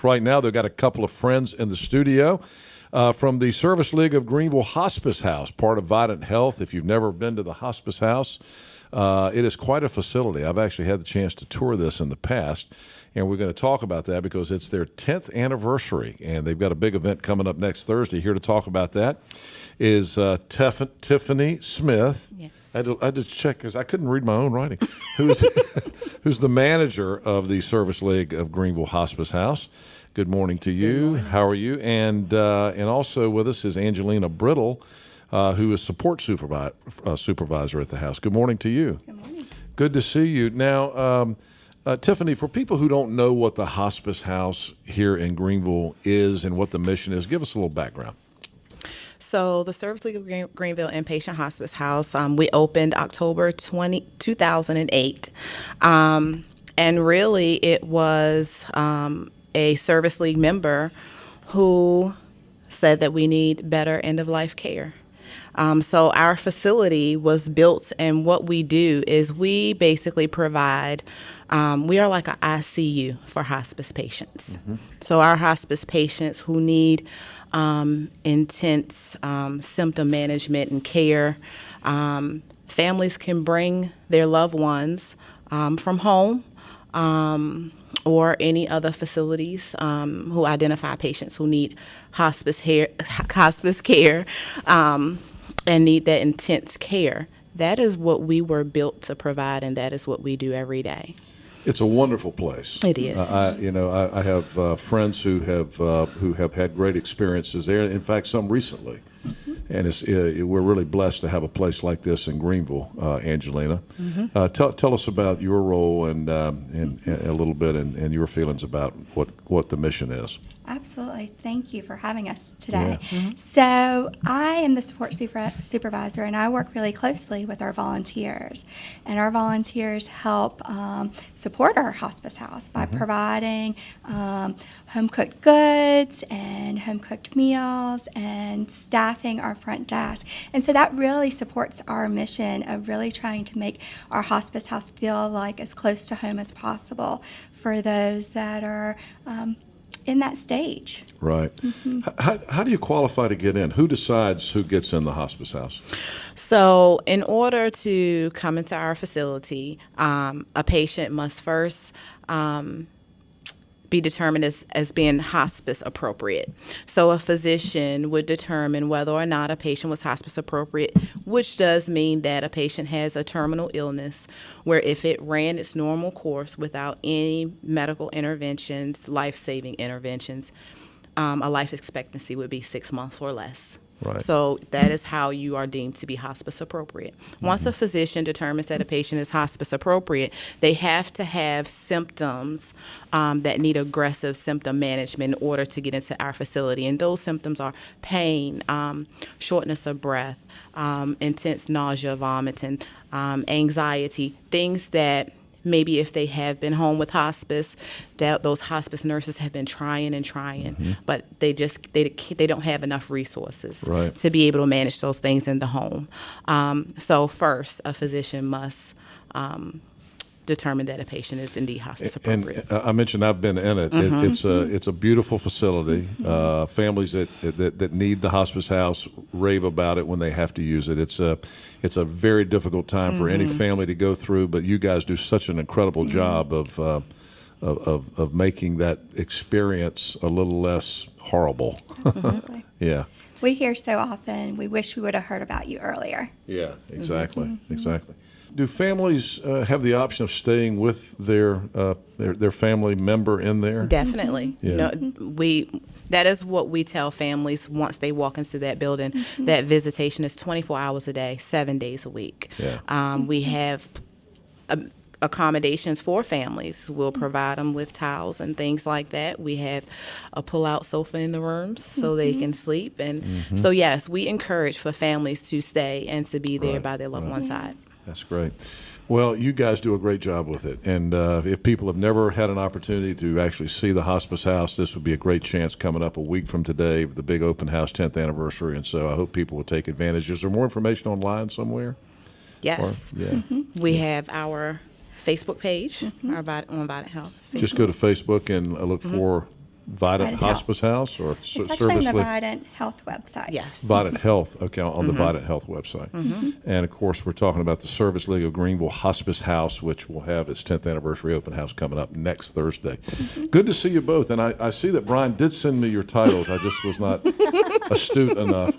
Right now, they've got a couple of friends in the studio from the Service League of Greenville Hospice House, part of Vidant Health. If you've never been to the Hospice House, it is quite a facility. I've actually had the chance to tour this in the past, and we're going to talk about that because it's their 10th anniversary, and they've got a big event coming up next Thursday. Here to talk about that is Tiffinee Smith. Yes. I had to check because I couldn't read my own writing. Who's the manager of the Service League of Greenville Hospice House? Good morning to you. How are you? And also with us is Angelina Brittle, who is support supervisor at the house. Good morning to you. Good morning. Good to see you. Now, Tiffinee, for people who don't know what the Hospice House here in Greenville is and what the mission is, give us a little background. So the Service League of Greenville Inpatient Hospice House, we opened October 2008. And really it was a Service League member who said that we need better end-of-life care. So our facility was built, and what we do is we basically provide, we are like an ICU for hospice patients. Mm-hmm. So our hospice patients who need intense symptom management and care, families can bring their loved ones from home or any other facilities who identify patients who need hospice care and need that intense care. That is what we were built to provide, and that is what we do every day. It's a wonderful place. It is. I have friends who have had great experiences there. In fact, some recently, and we're really blessed to have a place like this in Greenville. Angelina, tell us about your role and a little bit and your feelings about what the mission is. Absolutely. Thank you for having us today. Yeah. Mm-hmm. So I am the support supervisor, and I work really closely with our volunteers. And our volunteers help support our hospice house by providing home-cooked goods and home-cooked meals and staffing our front desk. And so that really supports our mission of really trying to make our hospice house feel like as close to home as possible for those that are in that stage. Right. Mm-hmm. How do you qualify to get in? Who decides who gets in the hospice house? So in order to come into our facility, a patient must first be determined as being hospice appropriate. So a physician would determine whether or not a patient was hospice appropriate, which does mean that a patient has a terminal illness where if it ran its normal course without any medical interventions, life-saving interventions, a life expectancy would be 6 months or less. Right. So that is how you are deemed to be hospice appropriate. Once a physician determines that a patient is hospice appropriate, they have to have symptoms that need aggressive symptom management in order to get into our facility. And those symptoms are pain, shortness of breath, intense nausea, vomiting, anxiety, things that maybe if they have been home with hospice, that those hospice nurses have been trying, but they don't have enough resources to be able to manage those things in the home. So first, a physician must determine that a patient is indeed hospice appropriate. And I mentioned I've been in it. It's a beautiful facility. Families that need the hospice house rave about it when they have to use it. It's a very difficult time for any family to go through, but you guys do such an incredible job of making that experience a little less horrible. Absolutely. Yeah. We hear so often, we wish we would have heard about you earlier. Yeah, exactly, exactly. Do families have the option of staying with their family member in there? Definitely. Yeah. That is what we tell families once they walk into that building. That visitation is 24 hours a day, 7 days a week. Yeah. We have accommodations for families. We'll provide them with towels and things like that. We have a pull-out sofa in the rooms so they can sleep. And so, yes, we encourage for families to stay and to be there by their loved one's side. That's great. Well, you guys do a great job with it. And if people have never had an opportunity to actually see the hospice house, this would be a great chance coming up a week from today, the big open house 10th anniversary. And so I hope people will take advantage. Is there more information online somewhere? Yes. We have our Facebook page, on Vidant Health. Facebook. Just go to Facebook and look for Vidant Hospice House or It's actually on the League? Vidant Health website. Yes. Vidant Health, okay, on the Vidant Health website. And of course, we're talking about the Service League of Greenville Hospice House, which will have its 10th anniversary open house coming up next Thursday. Good to see you both. And I see that Brian did send me your titles. I just was not astute enough.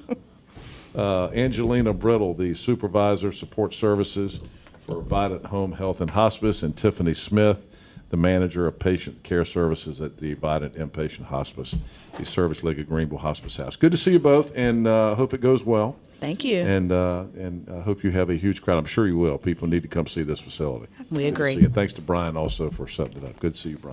Angelina Brittle, the Supervisor, Support Services for Vidant Home Health and Hospice, and Tiffinee Smith, the Manager of Patient Care Services at the Vidant Inpatient Hospice, the Service League of Greenville Hospice House. Good to see you both, and hope it goes well. Thank you. And I hope you have a huge crowd. I'm sure you will. People need to come see this facility. We Good to agree. see you. Thanks to Brian also for setting it up. Good to see you, Brian.